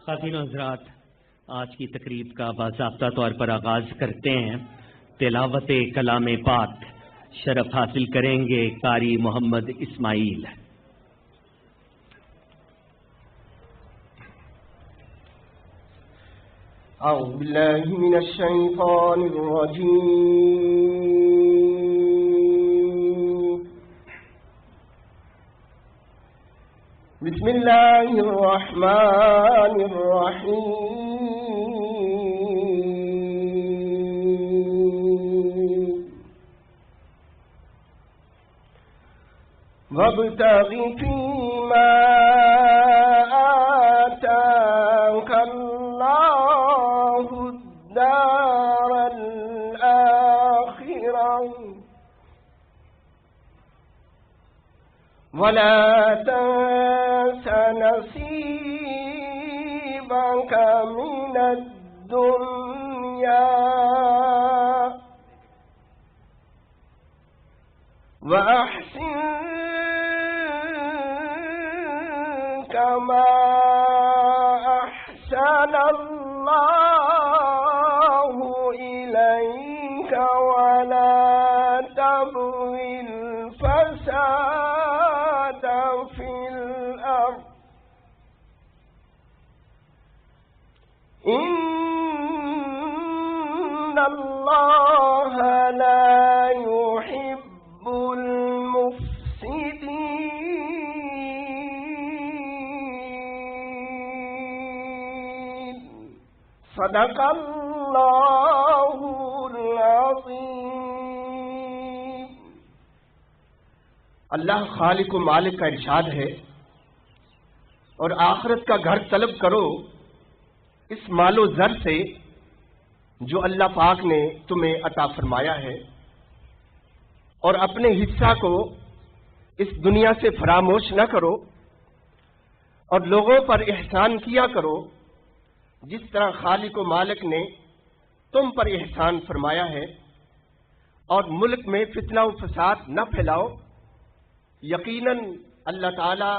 خواتین و حضرات، آج کی تقریب کا باضابطہ طور پر آغاز کرتے ہیں۔ تلاوت کلام پاک شرف حاصل کریں گے قاری محمد اسماعیل۔ اعوذ باللہ من الشیطان الرجیم، بسم اللہ الرحمن الرحیم، وابتغ فیما آتاک اللہ الدار الآخرہ ولا تنس نصیبک من الدنیا وأحسن كما أحسن الله إليك ولا تبغ الفساد في الأرض إن الله لا يحب المفسدين۔ صدق اللہ العظیم۔ اللہ خالق و مالک کا ارشاد ہے، اور آخرت کا گھر طلب کرو اس مال و زر سے جو اللہ پاک نے تمہیں عطا فرمایا ہے، اور اپنے حصہ کو اس دنیا سے فراموش نہ کرو، اور لوگوں پر احسان کیا کرو جس طرح خالق و مالک نے تم پر احسان فرمایا ہے، اور ملک میں فتنہ و فساد نہ پھیلاؤ۔ یقیناً اللہ تعالی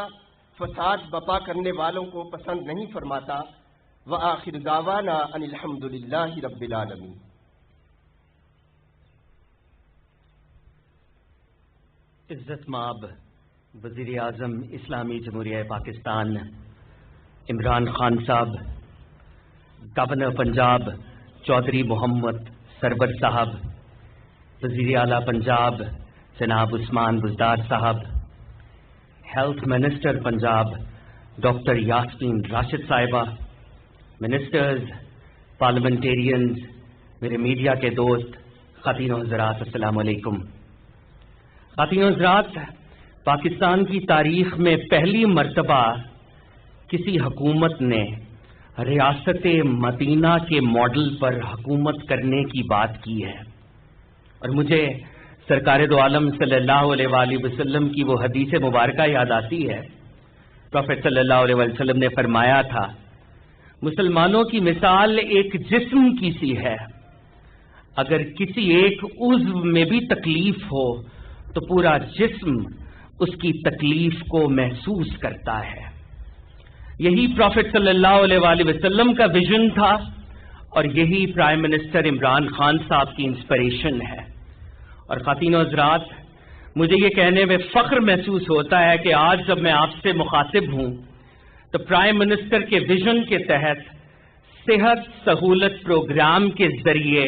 فساد بپا کرنے والوں کو پسند نہیں فرماتا۔ وآخر دعوانا ان الحمد للہ رب العالمین۔ عزت مآب وزیر اعظم اسلامی جمہوریہ پاکستان عمران خان صاحب، گورنر پنجاب چودھری محمد سرور صاحب، وزیر اعلیٰ پنجاب جناب عثمان بزدار صاحب، health minister Punjab doctor Yasmin Rashid صاحبہ، منسٹرز، پارلیمنٹیرینز، میرے میڈیا کے دوست، خواتین و حضرات، السلام علیکم۔ خواتین و حضرات، پاکستان کی تاریخ میں پہلی مرتبہ کسی حکومت نے ریاست مدینہ کے ماڈل پر حکومت کرنے کی بات کی ہے، اور مجھے سرکار دو عالم صلی اللہ علیہ وآلہ وسلم کی وہ حدیث مبارکہ یاد آتی ہے۔ پروفیٹ صلی اللہ علیہ وسلم نے فرمایا تھا، مسلمانوں کی مثال ایک جسم کی سی ہے، اگر کسی ایک عضو میں بھی تکلیف ہو تو پورا جسم اس کی تکلیف کو محسوس کرتا ہے۔ یہی پروفیٹ صلی اللہ علیہ وآلہ وسلم کا ویژن تھا، اور یہی پرائم منسٹر عمران خان صاحب کی انسپریشن ہے۔ اور خواتین و حضرات، مجھے یہ کہنے میں فخر محسوس ہوتا ہے کہ آج جب میں آپ سے مخاطب ہوں تو پرائم منسٹر کے ویژن کے تحت صحت سہولت پروگرام کے ذریعے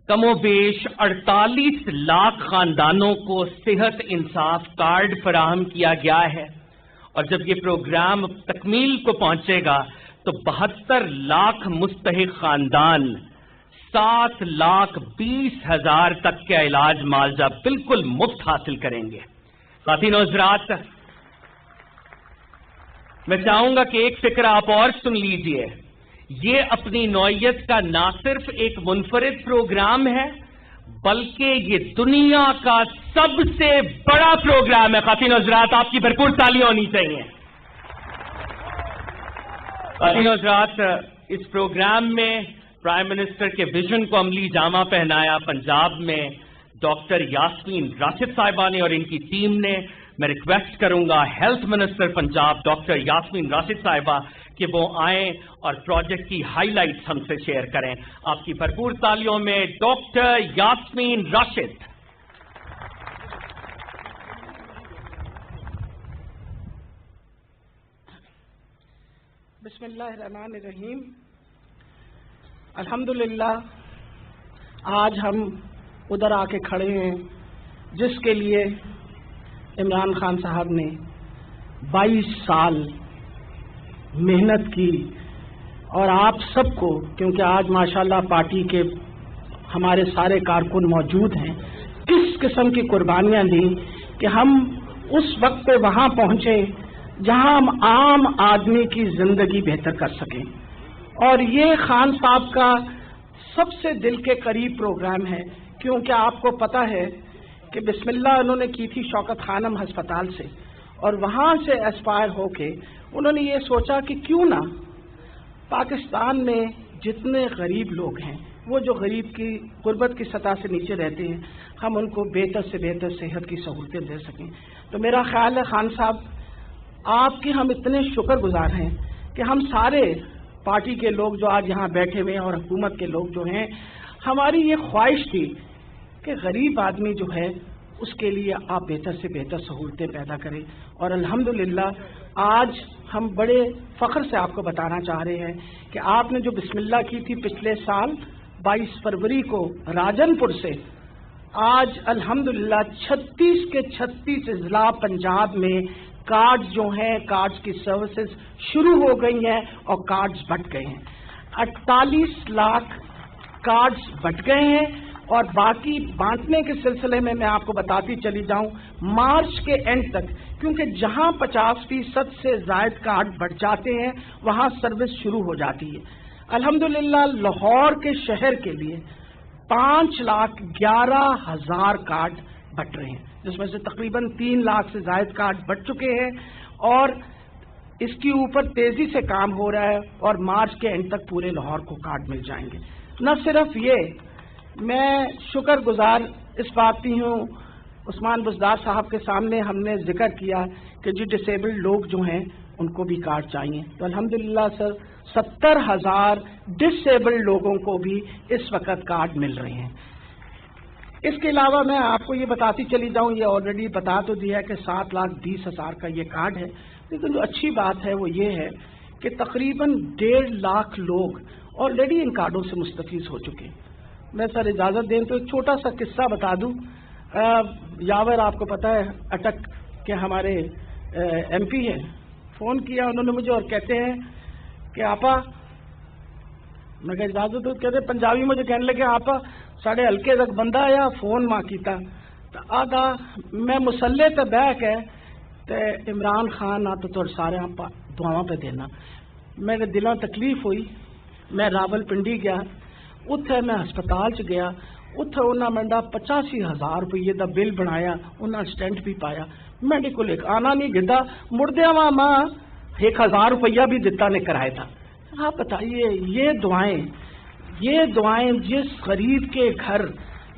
کم و بیش 48 لاکھ خاندانوں کو صحت انصاف کارڈ فراہم کیا گیا ہے، اور جب یہ پروگرام تکمیل کو پہنچے گا تو 72 لاکھ مستحق خاندان 7,20,000 تک کا علاج معالجہ بالکل مفت حاصل کریں گے۔ خواتین و حضرات، میں چاہوں گا کہ ایک فکر آپ اور سن لیجئے۔ یہ اپنی نوعیت کا نہ صرف ایک منفرد پروگرام ہے، بلکہ یہ دنیا کا سب سے بڑا پروگرام ہے۔ خواتین و حضرات، آپ کی بھرپور تالیاں ہونی چاہیے۔ خواتین و حضرات، اس پروگرام میں پرائم منسٹر کے ویژن کو عملی جامہ پہنایا پنجاب میں ڈاکٹر یاسمین راشد صاحبہ نے اور ان کی ٹیم نے۔ میں ریکویسٹ کروں گا health minister Punjab doctor Yasmin Rashid صاحبہ کہ وہ آئیں اور پروجیکٹ کی ہائی لائٹس ہم سے شیئر کریں. آپ کی بھرپور تالیوں میں ڈاکٹر یاسمین راشد. بسم اللہ الرحمن الرحیم. الحمدللہ آج ہم ادھر آ کے کھڑے ہیں جس کے لیے عمران خان صاحب نے 22 سال محنت کی، اور آپ سب کو، کیونکہ آج ماشاءاللہ پارٹی کے ہمارے سارے کارکن موجود ہیں، کس قسم کی قربانیاں دیں کہ ہم اس وقت پہ وہاں پہنچے جہاں ہم عام آدمی کی زندگی بہتر کر سکیں. اور یہ خان صاحب کا سب سے دل کے قریب پروگرام ہے، کیونکہ آپ کو پتہ ہے کہ بسم اللہ انہوں نے کی تھی شوکت خانم ہسپتال سے، اور وہاں سے اسپائر ہو کے انہوں نے یہ سوچا کہ کیوں نہ پاکستان میں جتنے غریب لوگ ہیں، وہ جو غریب کی غربت کی سطح سے نیچے رہتے ہیں، ہم ان کو بہتر سے بہتر صحت کی سہولتیں دے سکیں. تو میرا خیال ہے خان صاحب آپ کے ہم اتنے شکر گزار ہیں کہ ہم سارے پارٹی کے لوگ جو آج یہاں بیٹھے ہوئے ہیں اور حکومت کے لوگ جو ہیں، ہماری یہ خواہش تھی کہ غریب آدمی جو ہے اس کے لیے آپ بہتر سے بہتر سہولتیں پیدا کریں. اور الحمدللہ آج ہم بڑے فخر سے آپ کو بتانا چاہ رہے ہیں کہ آپ نے جو بسم اللہ کی تھی پچھلے سال 22 فروری کو راجن پور سے، آج الحمدللہ 36 کے 36 اضلاع پنجاب میں کارڈ جو ہیں، کارڈز کی سروسز شروع ہو گئی ہیں اور کارڈز بٹ گئے ہیں. 48 لاکھ کارڈز بٹ گئے ہیں، اور باقی بانٹنے کے سلسلے میں آپ کو بتاتی چلی جاؤں مارچ کے اینڈ تک، کیونکہ جہاں 50% سے زائد کارڈ بٹ جاتے ہیں وہاں سروس شروع ہو جاتی ہے. الحمدللہ لاہور کے شہر کے لیے 5,11,000 کارڈ بٹ رہے ہیں، جس میں سے تقریباً 3 لاکھ سے زائد کارڈ بٹ چکے ہیں، اور اس کے اوپر تیزی سے کام ہو رہا ہے، اور مارچ کے اینڈ تک پورے لاہور کو کارڈ مل جائیں گے. نہ صرف یہ، میں شکر گزار اس بات کی ہوں، عثمان بزدار صاحب کے سامنے ہم نے ذکر کیا کہ جو ڈسیبلڈ لوگ جو ہیں ان کو بھی کارڈ چاہیے، تو الحمدللہ سر 70,000 ڈسیبلڈ لوگوں کو بھی اس وقت کارڈ مل رہے ہیں. اس کے علاوہ میں آپ کو یہ بتاتی چلی جاؤں، یہ آلریڈی بتا تو دیا کہ 7,20,000 کا یہ کارڈ ہے، لیکن جو اچھی بات ہے وہ یہ ہے کہ تقریباً 1.5 لاکھ لوگ آلریڈی ان کارڈوں سے مستفید ہو چکے ہیں. میں سر اجازت دیں تو ایک چھوٹا سا قصہ بتا دوں. یاور آپ کو پتہ ہے اٹک کے ہمارے ایم پی ہیں، فون کیا انہوں نے مجھے اور کہتے ہیں کہ آپا، میں کہا اجازت دو، کہتے پنجابی مجھے کہنے لگے آپا ساڑھے ہلکے تک بندہ آیا فون ماں کیتا تو آدھا میں مسلے تے بہ کے تے عمران خان آ تو سارے دعاواں پہ دینا. میرے دلاں تکلیف ہوئی، میں راول پنڈی گیا، اتھے میں ہسپتال چ گیا، اتھے انہاں منڈا 85,000 روپیے دا بل بنایا، انہاں سٹینٹ بھی پایا. میڈیکل ایک آنا نہیں گدا، مردیا ماں 1,000 روپیہ بھی دتا نے کرائے تھا. آپ بتائیے یہ دعائیں جس غریب کے گھر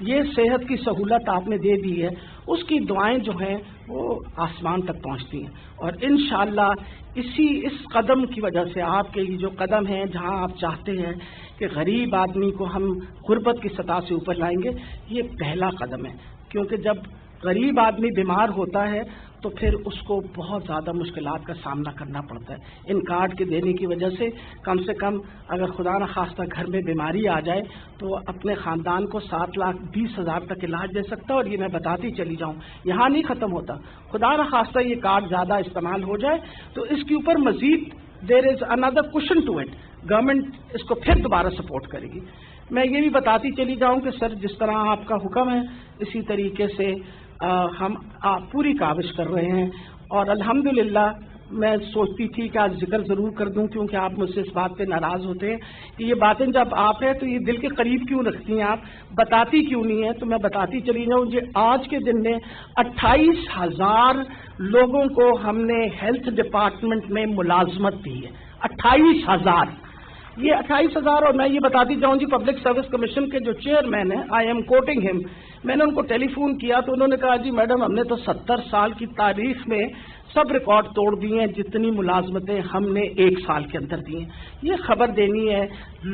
یہ صحت کی سہولت آپ نے دے دی ہے، اس کی دعائیں جو ہیں وہ آسمان تک پہنچتی ہیں. اور انشاءاللہ اس قدم کی وجہ سے آپ کے یہ جو قدم ہیں، جہاں آپ چاہتے ہیں کہ غریب آدمی کو ہم غربت کی سطح سے اوپر لائیں گے، یہ پہلا قدم ہے. کیونکہ جب غریب آدمی بیمار ہوتا ہے تو پھر اس کو بہت زیادہ مشکلات کا سامنا کرنا پڑتا ہے. ان کارڈ کے دینے کی وجہ سے کم اگر خدا نخواستہ گھر میں بیماری آ جائے تو اپنے خاندان کو 7,20,000 تک علاج دے سکتا ہے. اور یہ میں بتاتی چلی جاؤں، یہاں نہیں ختم ہوتا. خدا نخواستہ یہ کارڈ زیادہ استعمال ہو جائے تو اس کے اوپر مزید دیر از اندر کوشن ٹو اٹ، گورنمنٹ اس کو پھر دوبارہ سپورٹ کرے گی. میں یہ بھی بتاتی چلی جاؤں کہ سر جس طرح آپ کا حکم ہے اسی طریقے سے ہم پوری کاوش کر رہے ہیں. اور الحمدللہ میں سوچتی تھی کہ آج ذکر ضرور کر دوں، کیونکہ آپ مجھ سے اس بات پہ ناراض ہوتے ہیں کہ یہ باتیں جب آپ ہیں تو یہ دل کے قریب کیوں رکھتی ہیں، آپ بتاتی کیوں نہیں ہیں. تو میں بتاتی چلی جاؤں، آج کے دن میں 28,000 لوگوں کو ہم نے ہیلتھ ڈپارٹمنٹ میں ملازمت دی ہے. 28,000، یہ 28,000. اور میں یہ بتاتی جاؤں جی، پبلک سروس کمیشن کے جو چیئرمین ہیں، آئی ایم کوٹنگ ہم، میں نے ان کو ٹیلی فون کیا تو انہوں نے کہا جی میڈم ہم نے تو 70 سال کی تاریخ میں سب ریکارڈ توڑ دیے ہیں، جتنی ملازمتیں ہم نے 1 سال کے اندر دی ہیں۔ یہ خبر دینی ہے،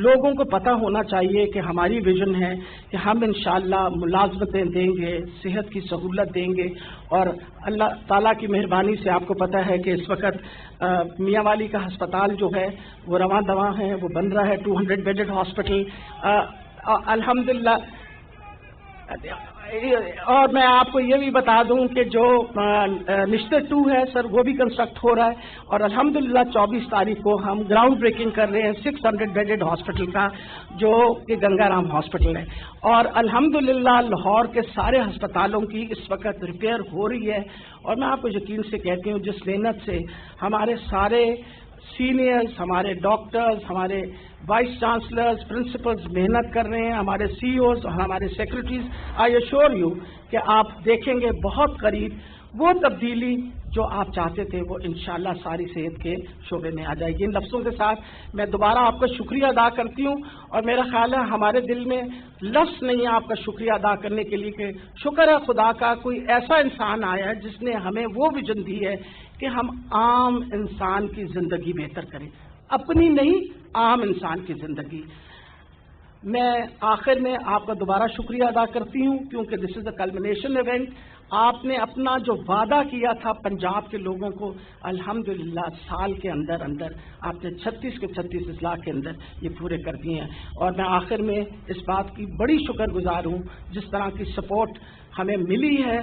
لوگوں کو پتہ ہونا چاہیے کہ ہماری ویژن ہے کہ ہم انشاءاللہ ملازمتیں دیں گے، صحت کی سہولت دیں گے، اور اللہ تعالیٰ کی مہربانی سے آپ کو پتہ ہے کہ اس وقت میاں والی کا ہسپتال جو ہے وہ رواں دواں ہے، وہ بن رہا ہے 200 بیڈڈ ہاسپٹل الحمدللہ۔ اور میں آپ کو یہ بھی بتا دوں کہ جو نشتر 2 ہے سر وہ بھی کنسٹرکٹ ہو رہا ہے، اور الحمدللہ 24 تاریخ کو ہم گراؤنڈ بریکنگ کر رہے ہیں 600 بیڈڈ ہاسپٹل کا، جو کہ گنگا رام ہاسپٹل ہے، اور الحمدللہ لاہور کے سارے ہسپتالوں کی اس وقت ریپیئر ہو رہی ہے۔ اور میں آپ کو یقین سے کہتی ہوں جس محنت سے ہمارے سارے سینئرز، ہمارے ڈاکٹرز، ہمارے وائس چانسلرز، پرنسپلز محنت کر رہے ہیں، ہمارے سی اوز اور ہمارے سیکرٹریز، آئی ایشور یو کہ آپ دیکھیں گے بہت قریب وہ تبدیلی جو آپ چاہتے تھے وہ انشاءاللہ ساری صحت کے شعبے میں آ جائے گی۔ ان لفظوں کے ساتھ میں دوبارہ آپ کا شکریہ ادا کرتی ہوں، اور میرا خیال ہے ہمارے دل میں لفظ نہیں ہے آپ کا شکریہ ادا کرنے کے لیے کہ شکر ہے خدا کا کوئی ایسا انسان آیا ہے جس نے ہمیں وہ ویژن دی ہے کہ ہم عام انسان کی زندگی بہتر کریں، اپنی نہیں عام انسان کی زندگی۔ میں آخر میں آپ کا دوبارہ شکریہ ادا کرتی ہوں کیونکہ دس از اے کلمنیشن ایونٹ۔ آپ نے اپنا جو وعدہ کیا تھا پنجاب کے لوگوں کو الحمدللہ سال کے اندر آپ نے 36 کے 36 اضلاع کے اندر یہ پورے کر دیے ہیں، اور میں آخر میں اس بات کی بڑی شکر گزار ہوں جس طرح کی سپورٹ ہمیں ملی ہے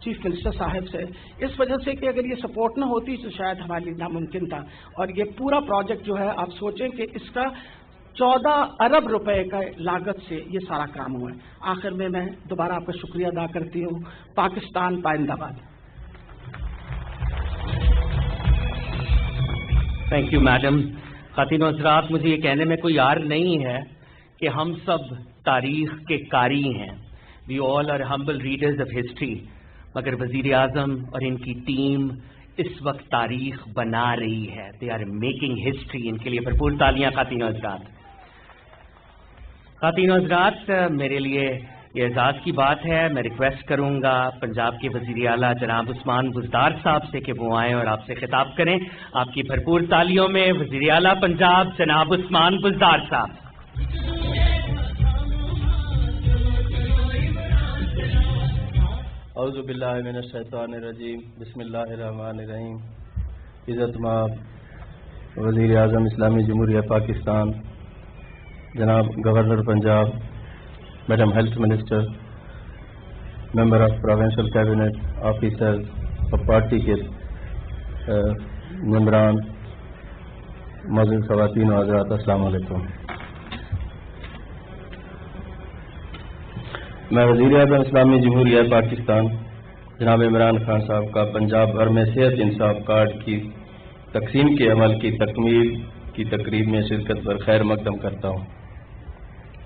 چیف منسٹر صاحب سے، اس وجہ سے کہ اگر یہ سپورٹ نہ ہوتی تو شاید ہمارے لیے ناممکن تھا۔ اور یہ پورا پروجیکٹ جو ہے آپ سوچیں کہ اس کا 14 ارب روپے کا لاگت سے یہ سارا کام ہوا ہے۔ آخر میں دوبارہ آپ کا شکریہ ادا کرتی ہوں۔ پاکستان پائندہ باد۔ Thank you madam. خواتین و حضرات، مجھے یہ کہنے میں کوئی عار نہیں ہے کہ ہم سب تاریخ کے قاری ہیں، we all are humble readers of history, مگر وزیر اعظم اور ان کی ٹیم اس وقت تاریخ بنا رہی ہے، دے آر میکنگ ہسٹری۔ ان کے لیے بھرپور تالیاں خواتین و حضرات۔ خواتین و حضرات، میرے لیے یہ اعزاز کی بات ہے، میں ریکویسٹ کروں گا پنجاب کے وزیر اعلیٰ جناب عثمان بزدار صاحب سے کہ وہ آئیں اور آپ سے خطاب کریں۔ آپ کی بھرپور تالیوں میں وزیر اعلیٰ پنجاب جناب عثمان بزدار صاحب۔ اعوذ باللہ من الشیطان الرجیم، بسم اللہ الرحمن الرحیم۔ عزت مآب وزیر اعظم اسلامی جمہوریہ پاکستان جناب governor Punjab, madam health minister, member of provincial cabinet, officer اور پارٹی کے ممبران، معزز خواتین و حضرات، السلام علیکم۔ میں وزیر اعظم اسلامی جمہوریہ پاکستان جناب عمران خان صاحب کا پنجاب بھر میں صحت انصاف کارڈ کی تقسیم کے عمل کی تکمیل کی تقریب میں شرکت پر خیر مقدم کرتا ہوں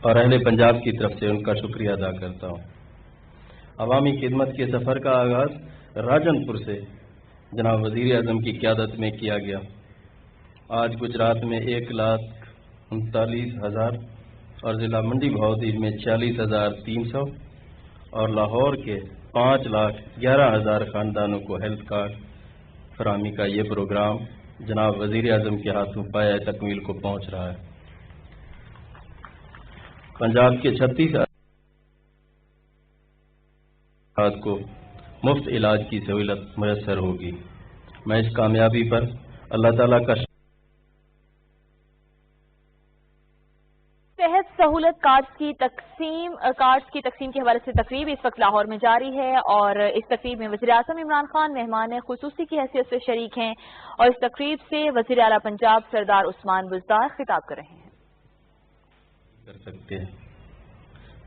اور اہل پنجاب کی طرف سے ان کا شکریہ ادا کرتا ہوں۔ عوامی خدمت کے سفر کا آغاز راجن پور سے جناب وزیر اعظم کی قیادت میں کیا گیا۔ آج گجرات میں 1,39,000 اور ضلع منڈی بہاؤدین میں 46,300 اور لاہور کے 5,11,000 خاندانوں کو ہیلتھ کارڈ فراہمی کا یہ پروگرام جناب وزیر اعظم کے ہاتھوں پایہ تکمیل کو پہنچ رہا ہے۔ پنجاب کے 36 افراد کو مفت علاج کی سہولت میسر ہوگی۔ میں اس کامیابی پر اللہ تعالیٰ کا صحت سہولت کارڈز کی تقسیم کے حوالے سے تقریب اس وقت لاہور میں جاری ہے، اور اس تقریب میں وزیر اعظم عمران خان مہمان خصوصی کی حیثیت سے شریک ہیں، اور اس تقریب سے وزیر اعلیٰ پنجاب سردار عثمان بزدار خطاب کر رہے ہیں۔ کر سکتے ہیں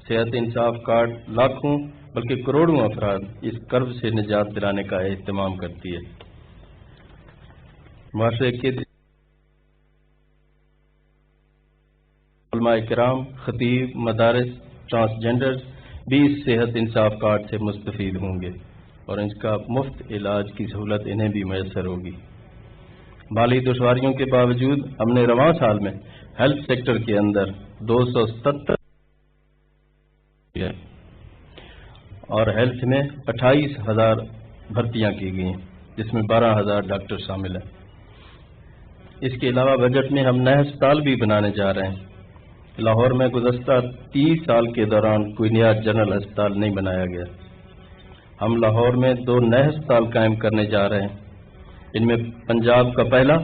صحت انصاف کارڈ لاکھوں بلکہ کروڑوں افراد اس کرب سے نجات دلانے کا اہتمام کرتی ہے۔ معاشرے کے علماء کرام، خطیب، مدارس، ٹرانسجینڈرز بھی اس صحت انصاف کارڈ سے مستفید ہوں گے اور ان کا مفت علاج کی سہولت انہیں بھی میسر ہوگی۔ مالی دشواریوں کے باوجود ہم نے رواں سال میں ہیلتھ سیکٹر کے اندر 277 اور ہیلتھ میں 28,000 بھرتیاں کی گئی ہیں، جس میں 12,000 ڈاکٹر شامل ہیں۔ اس کے علاوہ بجٹ میں ہم نئے ہسپتال بھی بنانے جا رہے ہیں۔ لاہور میں گزشتہ 30 سال کے دوران کوئی نیا جنرل ہسپتال نہیں بنایا گیا۔ ہم لاہور میں 2 نئے ہسپتال قائم کرنے جا رہے ہیں، ان میں پنجاب کا پہلا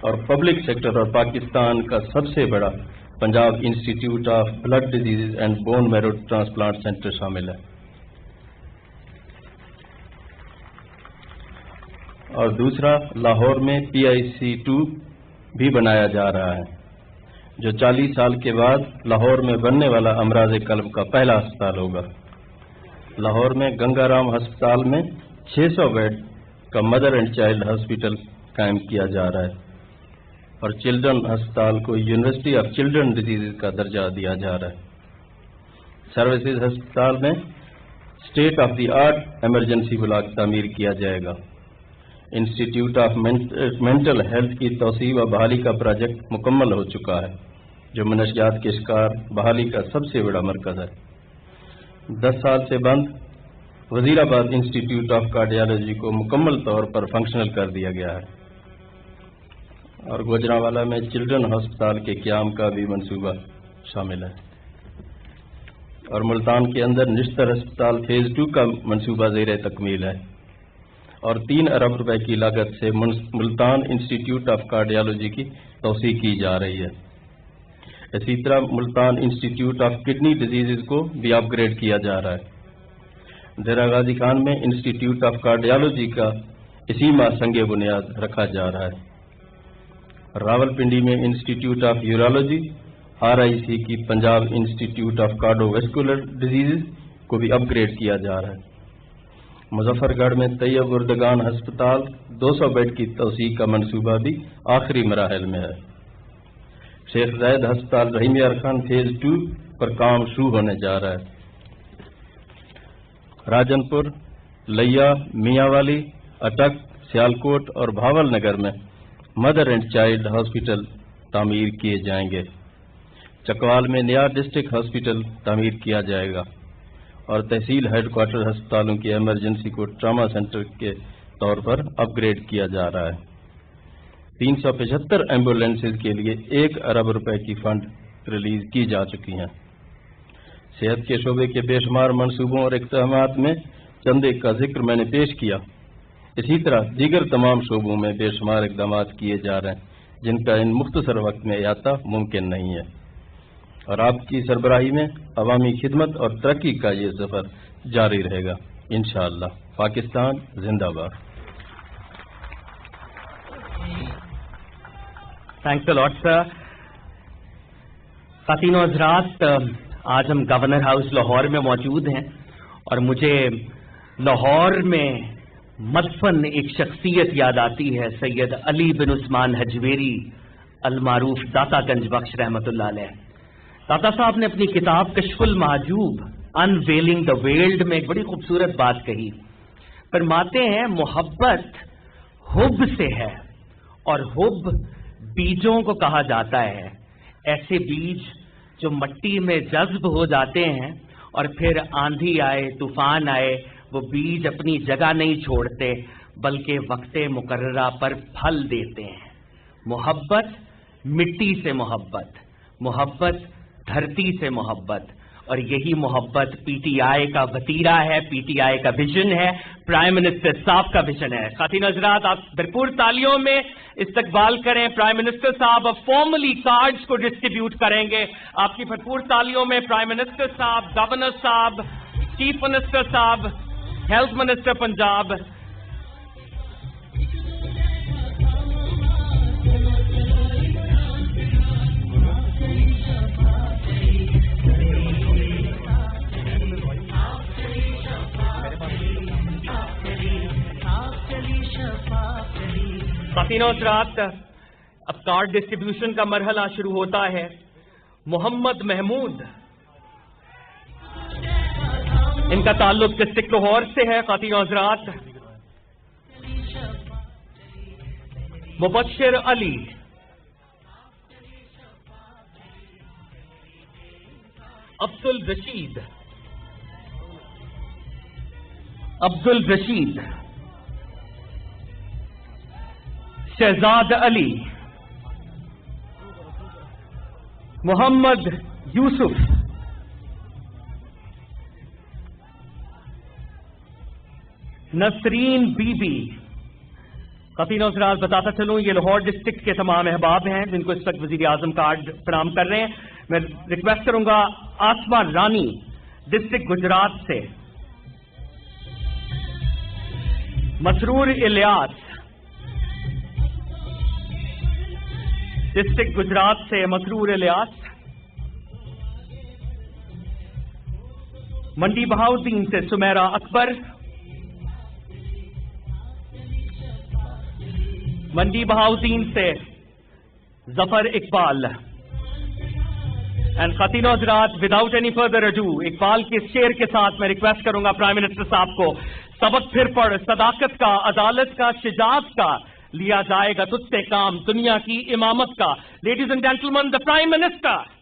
اور پبلک سیکٹر اور پاکستان کا سب سے بڑا Punjab institute of blood disease and bone marrow transplant centre شامل ہے۔ اور دوسرا، لاہور میں PIC2 بھی بنایا جا رہا ہے، جو 40 سال کے بعد لاہور میں بننے والا امراض قلب کا پہلا ہسپتال ہوگا۔ لاہور میں گنگا رام ہسپتال میں 600 بیڈ کا مدر اینڈ چائلڈ ہاسپٹل قائم کیا جا رہا ہے، اور چلڈرن ہسپتال کو یونیورسٹی آف چلڈرن ڈیزیز کا درجہ دیا جا رہا ہے۔ سروسز ہسپتال میں state of the art emergency block تعمیر کیا جائے گا۔ انسٹیٹیوٹ آف مینٹل ہیلتھ کی توسیع و بحالی کا پروجیکٹ مکمل ہو چکا ہے، جو منشیات کے شکار بحالی کا سب سے بڑا مرکز ہے۔ 10 سال سے بند وزیر آباد انسٹیٹیوٹ آف کارڈیالوجی کو مکمل طور پر فنکشنل کر دیا گیا ہے، اور گوجرانوالا میں چلڈرن ہسپتال کے قیام کا بھی منصوبہ شامل ہے، اور ملتان کے اندر نشتر ہسپتال فیز 2 کا منصوبہ زیر تکمیل ہے، اور 3 ارب روپے کی لاگت سے ملتان انسٹیٹیوٹ آف کارڈیالوجی کی توسیع کی جا رہی ہے۔ اسی طرح Multan institute of kidney disease کو بھی اپ گریڈ کیا جا رہا ہے۔ ڈیرہ غازی خان میں انسٹیٹیوٹ آف کارڈیالوجی کا اسی ماہ سنگ بنیاد رکھا جا رہا ہے۔ راولپنڈی میں انسٹیٹیوٹ آف یورالوجی RIC کی Punjab institute of cardio vascular disease کو بھی اپ گریڈ کیا جا رہا ہے۔ مظفر گڑھ میں طیب اردگان ہسپتال 200 بیڈ کی توسیع کا منصوبہ بھی آخری مراحل میں ہے۔ شیخ زاید ہسپتال رحیم یار خان فیز 2 پر کام شروع ہونے جا رہا ہے۔ راجن پور، لیا، میاں والی، اٹک، سیالکوٹ اور بھاول نگر میں مدر اینڈ چائلڈ ہاسپٹل تعمیر کیے جائیں گے۔ چکوال میں نیا ڈسٹرکٹ ہاسپٹل تعمیر کیا جائے گا، اور تحصیل ہیڈ کوارٹر ہسپتالوں کی ایمرجنسی کو ٹراما سینٹر کے طور پر اپ گریڈ کیا جا رہا ہے۔ 375 ایمبولینسز کے لیے 1 ارب روپے کی فنڈ ریلیز کی جا چکی ہیں۔ صحت کے شعبے کے بے شمار منصوبوں اور اقدامات میں چند ایک کا ذکر میں نے پیش کیا، اسی طرح دیگر تمام شعبوں میں بے شمار اقدامات کیے جا رہے ہیں، جن کا ان مختصر وقت میں احاطہ ممکن نہیں ہے، اور آپ کی سربراہی میں عوامی خدمت اور ترقی کا یہ سفر جاری رہے گا انشاءاللہ۔ پاکستان زندہ باد۔ تھینکس اے لاٹ سر۔ خواتین و حضرات، آج ہم گورنر ہاؤس لاہور میں موجود ہیں، اور مجھے لاہور میں مدفن ایک شخصیت یاد آتی ہے، سید علی بن عثمان حجویری المعروف داتا گنج بخش رحمۃ اللہ علیہ۔ داتا صاحب نے اپنی کتاب کشف المحجوب انویلنگ دا ویلڈ میں ایک بڑی خوبصورت بات کہی، فرماتے ہیں محبت حب سے ہے، اور حب بیجوں کو کہا جاتا ہے، ایسے بیج جو مٹی میں جذب ہو جاتے ہیں اور پھر آندھی آئے طوفان آئے وہ بیج اپنی جگہ نہیں چھوڑتے بلکہ وقت مقررہ پر پھل دیتے ہیں۔ محبت مٹی سے محبت، محبت دھرتی سے محبت، اور یہی محبت پی ٹی آئی کا وتیرہ ہے، پی ٹی آئی کا ویژن ہے، پرائم منسٹر صاحب کا ویژن ہے۔ خواتین حضرات، آپ بھرپور تالیوں میں استقبال کریں۔ پرائم منسٹر صاحب اب فارملی کارڈز کو ڈسٹریبیوٹ کریں گے۔ آپ کی بھرپور تالیوں میں پرائم منسٹر صاحب، گورنر صاحب، چیف منسٹر صاحب، ہیلتھ منسٹر پنجاب، خواتین و حضرات، اب کارڈ ڈسٹریبیوشن کا مرحلہ شروع ہوتا ہے۔ محمد محمود، ان کا تعلق ڈسٹرکٹ لاہور سے ہے۔ خواتین و حضرات، مبشر علی، عبد الرشید، عبد الرشید، شہزاد علی، محمد یوسف، نسرین بی بی۔ خواتین و حضرات بتاتا چلوں یہ لاہور ڈسٹرکٹ کے تمام احباب ہیں جن کو اس وقت وزیر اعظم کارڈ فراہم کر رہے ہیں۔ میں ریکویسٹ کروں گا آسمہ رانی ڈسٹرکٹ گجرات سے، مسرور الیاس ڈسٹرکٹ گجرات سے، مسرور الیاس، منڈی بہاؤدین سے سمیرہ اکبر، منڈی بہاؤدین سے ظفر اقبال۔ اینڈ خواتین و حضرات وداؤٹ اینی فردر اڈو اقبال کے اس شعر کے ساتھ میں ریکویسٹ کروں گا پرائم منسٹر صاحب کو، سبق پھر پڑھ صداقت کا، عدالت کا، شجاعت کا، لیا جائے گا تجھ سے کام دنیا کی امامت کا۔ Ladies and gentleman, the prime minister.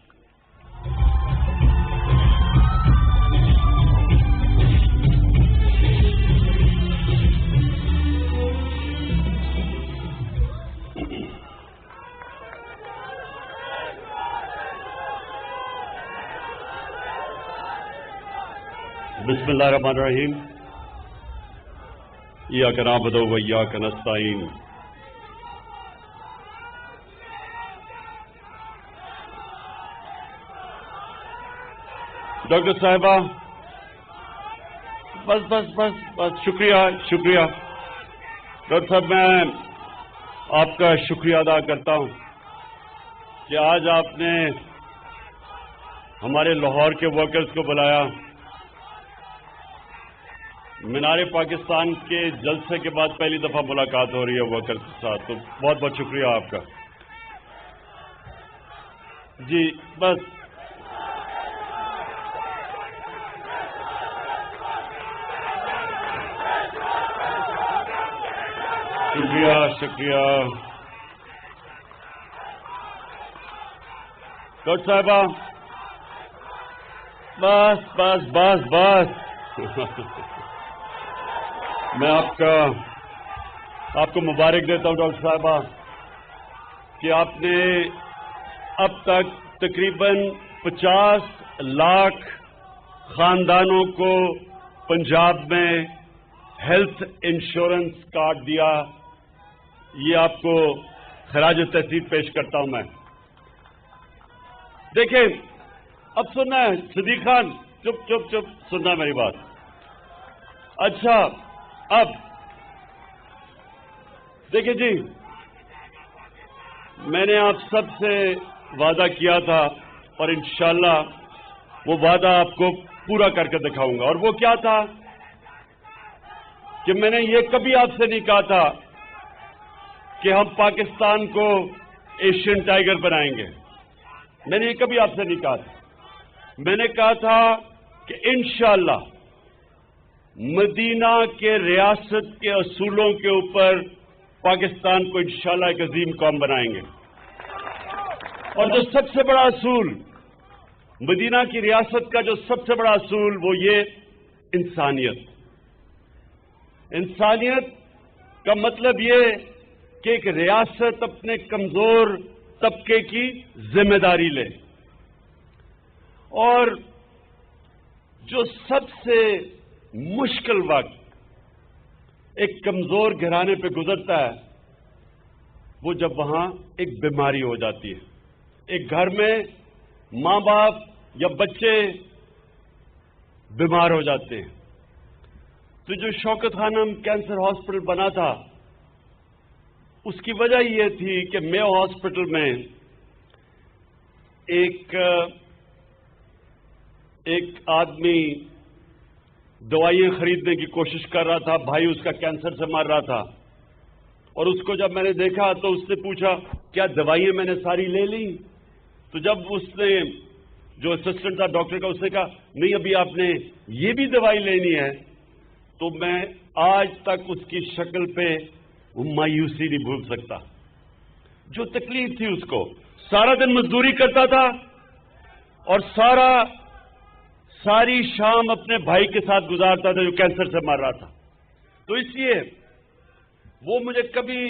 بسم اللہ الرحمن الرحیم۔ ایاک نعبد و ایاک نستعین۔ ڈاکٹر صاحبہ، بس شکریہ ڈاکٹر صاحب، میں آپ کا شکریہ ادا کرتا ہوں کہ آج آپ نے ہمارے لاہور کے ورکرز کو بلایا۔ مینار پاکستان کے جلسے کے بعد پہلی دفعہ ملاقات ہو رہی ہے ورکرز کے ساتھ، تو بہت بہت شکریہ آپ کا۔ جی بس شکریہ ڈاکٹر صاحبہ، بس میں آپ کو مبارک دیتا ہوں ڈاکٹر صاحبہ کہ آپ نے اب تک تقریباً 50 لاکھ خاندانوں کو پنجاب میں ہیلتھ انشورنس کارڈ دیا۔ یہ آپ کو خراج تحسین پیش کرتا ہوں میں۔ دیکھیں، اب سننا ہے صدیق خان، چپ سننا میری بات۔ اچھا، اب دیکھیں جی، میں نے آپ سب سے وعدہ کیا تھا اور انشاءاللہ وہ وعدہ آپ کو پورا کر کے دکھاؤں گا، اور وہ کیا تھا کہ میں نے یہ کبھی آپ سے نہیں کہا تھا کہ ہم پاکستان کو ایشین ٹائیگر بنائیں گے۔ میں نے یہ کبھی آپ سے نہیں کہا تھا۔ میں نے کہا تھا کہ انشاءاللہ مدینہ کے ریاست کے اصولوں کے اوپر پاکستان کو انشاءاللہ ایک عظیم قوم بنائیں گے۔ اور جو سب سے بڑا اصول، مدینہ کی ریاست کا جو سب سے بڑا اصول، وہ یہ انسانیت۔ انسانیت کا مطلب یہ کہ ایک ریاست اپنے کمزور طبقے کی ذمہ داری لے، اور جو سب سے مشکل وقت ایک کمزور گھرانے پہ گزرتا ہے وہ جب وہاں ایک بیماری ہو جاتی ہے۔ ایک گھر میں ماں باپ یا بچے بیمار ہو جاتے ہیں۔ تو جو شوکت خانم کینسر ہاسپٹل بنا تھا، اس کی وجہ یہ تھی کہ میو ہاسپٹل میں ایک آدمی دوائیں خریدنے کی کوشش کر رہا تھا، بھائی اس کا کینسر سے مر رہا تھا، اور اس کو جب میں نے دیکھا تو اس نے پوچھا کیا دوائیں میں نے ساری لے لی؟ تو جب اس نے، جو اسسٹنٹ تھا ڈاکٹر کا، اس نے کہا نہیں ابھی آپ نے یہ بھی دوائی لینی ہے، تو میں آج تک اس کی شکل پہ وہ مایوسی نہیں بھول سکتا۔ جو تکلیف تھی اس کو، سارا دن مزدوری کرتا تھا اور ساری شام اپنے بھائی کے ساتھ گزارتا تھا جو کینسر سے مر رہا تھا. تو اس لیے وہ مجھے کبھی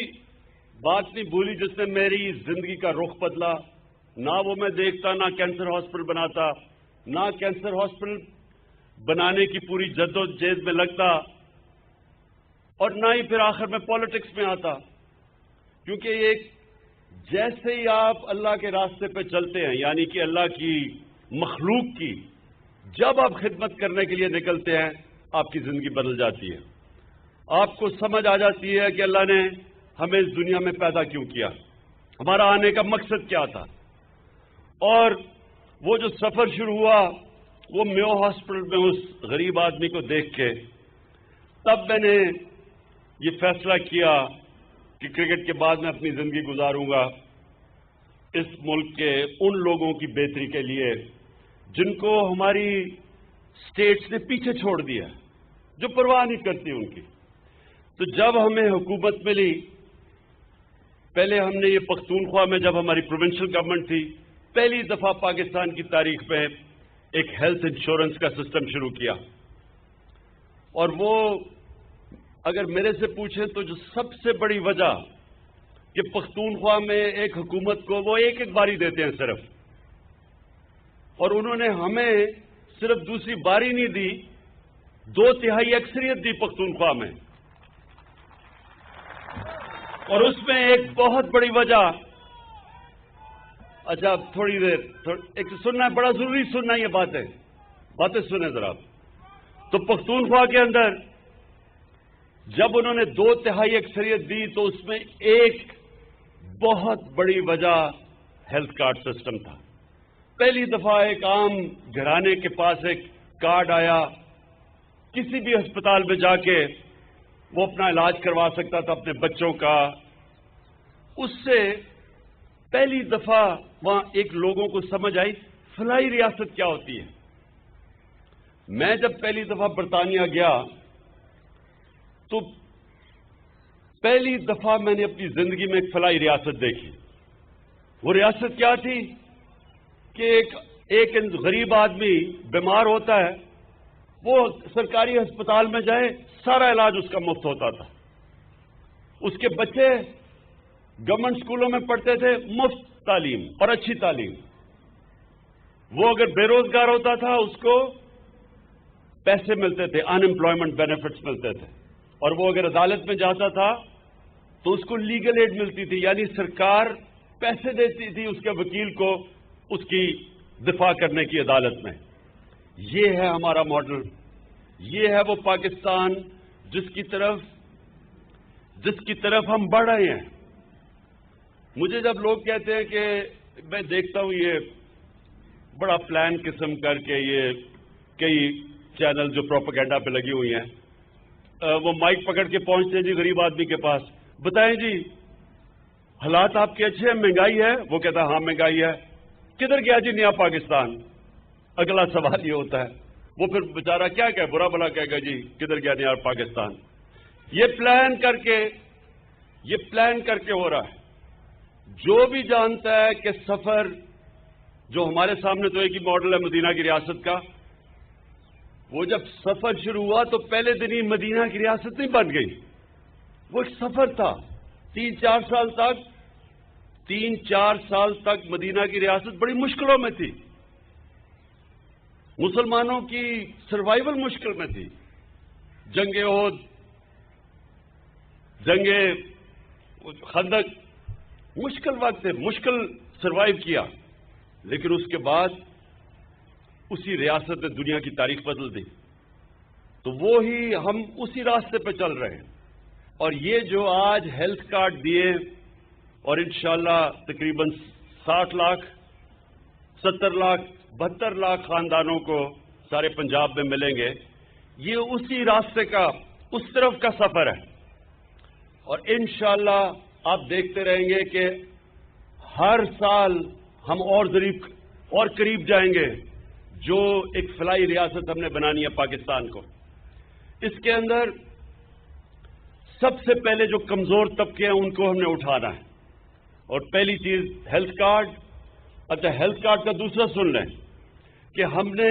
بات نہیں بھولی جس نے میری زندگی کا رخ بدلا. نہ وہ میں دیکھتا، نہ کینسر ہاسپٹل بناتا، نہ کینسر ہاسپٹل بنانے کی پوری جد و جہد میں لگتا، اور نہ ہی پھر آخر میں پالیٹکس میں آتا. کیونکہ ایک جیسے ہی آپ اللہ کے راستے پہ چلتے ہیں، یعنی کہ اللہ کی مخلوق کی جب آپ خدمت کرنے کے لیے نکلتے ہیں، آپ کی زندگی بدل جاتی ہے. آپ کو سمجھ آ جاتی ہے کہ اللہ نے ہمیں اس دنیا میں پیدا کیوں کیا، ہمارا آنے کا مقصد کیا تھا. اور وہ جو سفر شروع ہوا وہ میو ہاسپٹل میں اس غریب آدمی کو دیکھ کے، تب میں نے یہ فیصلہ کیا کہ کرکٹ کے بعد میں اپنی زندگی گزاروں گا اس ملک کے ان لوگوں کی بہتری کے لیے جن کو ہماری اسٹیٹس نے پیچھے چھوڑ دیا، جو پرواہ نہیں کرتی ان کی. تو جب ہمیں حکومت ملی، پہلے ہم نے یہ پختونخوا میں جب ہماری پروونشل گورنمنٹ تھی، پہلی دفعہ پاکستان کی تاریخ میں ایک ہیلتھ انشورنس کا سسٹم شروع کیا. اور وہ اگر میرے سے پوچھیں تو جو سب سے بڑی وجہ کہ پختونخوا میں ایک حکومت کو وہ ایک باری دیتے ہیں صرف، اور انہوں نے ہمیں صرف دوسری باری نہیں دی، 2/3 اکثریت دی پختونخوا میں. اور اس میں ایک بہت بڑی وجہ، اچھا تھوڑی دیر ایک سننا ہے، بڑا ضروری سننا ہے، یہ باتیں سنیں ذرا. تو پختونخوا کے اندر جب انہوں نے 2/3 اکثریت دی تو اس میں ایک بہت بڑی وجہ ہیلتھ کارڈ سسٹم تھا. پہلی دفعہ ایک عام گھرانے کے پاس ایک کارڈ آیا، کسی بھی ہسپتال میں جا کے وہ اپنا علاج کروا سکتا تھا اپنے بچوں کا. اس سے پہلی دفعہ وہاں ایک لوگوں کو سمجھ آئی فلاحی ریاست کیا ہوتی ہے. میں جب پہلی دفعہ برطانیہ گیا تو پہلی دفعہ میں نے اپنی زندگی میں ایک فلاحی ریاست دیکھی. وہ ریاست کیا تھی کہ ایک غریب آدمی بیمار ہوتا ہے، وہ سرکاری ہسپتال میں جائے، سارا علاج اس کا مفت ہوتا تھا. اس کے بچے گورنمنٹ اسکولوں میں پڑھتے تھے، مفت تعلیم اور اچھی تعلیم. وہ اگر بے روزگار ہوتا تھا اس کو پیسے ملتے تھے، ان امپلائمنٹ بینیفٹس ملتے تھے. اور وہ اگر عدالت میں جاتا تھا تو اس کو لیگل ایڈ ملتی تھی، یعنی سرکار پیسے دیتی تھی اس کے وکیل کو اس کی دفاع کرنے کی عدالت میں. یہ ہے ہمارا ماڈل، یہ ہے وہ پاکستان جس کی طرف ہم بڑھ رہے ہیں. مجھے جب لوگ کہتے ہیں کہ میں دیکھتا ہوں یہ بڑا پلان قسم کر کے یہ کئی چینل جو پروپیگنڈا پہ لگی ہوئی ہیں، وہ مائک پکڑ کے پہنچتے ہیں جی غریب آدمی کے پاس، بتائیں جی حالات آپ کے اچھے ہیں، مہنگائی ہے؟ وہ کہتا ہے ہاں مہنگائی ہے. کدھر گیا جی نیا پاکستان؟ اگلا سوال یہ ہوتا ہے. وہ پھر بیچارہ کیا کہ برا بلا کہے گا جی کدھر گیا نیا پاکستان. یہ پلان کر کے ہو رہا ہے. جو بھی جانتا ہے کہ سفر جو ہمارے سامنے تو ایک ہی ماڈل ہے مدینہ کی ریاست کا، وہ جب سفر شروع ہوا تو پہلے دن ہی مدینہ کی ریاست نہیں بن گئی. وہ ایک سفر تھا. 3-4 سال تک مدینہ کی ریاست بڑی مشکلوں میں تھی. مسلمانوں کی سروائیول مشکل میں تھی. جنگ احد، جنگ خندق، مشکل وقت تھے، مشکل سروائیو کیا. لیکن اس کے بعد اسی ریاست نے دنیا کی تاریخ بدل دی. تو وہی ہم اسی راستے پہ چل رہے ہیں. اور یہ جو آج ہیلتھ کارڈ دیے اور انشاءاللہ تقریباً 60 لاکھ 70 لاکھ 72 لاکھ خاندانوں کو سارے پنجاب میں ملیں گے، یہ اسی راستے کا اس طرف کا سفر ہے. اور انشاءاللہ آپ دیکھتے رہیں گے کہ ہر سال ہم اور قریب جائیں گے جو ایک فلاحی ریاست ہم نے بنانی ہے پاکستان کو. اس کے اندر سب سے پہلے جو کمزور طبقے ہیں ان کو ہم نے اٹھانا ہے. اور پہلی چیز ہیلتھ کارڈ. اچھا ہیلتھ کارڈ کا دوسرا سن لیں کہ ہم نے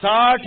$60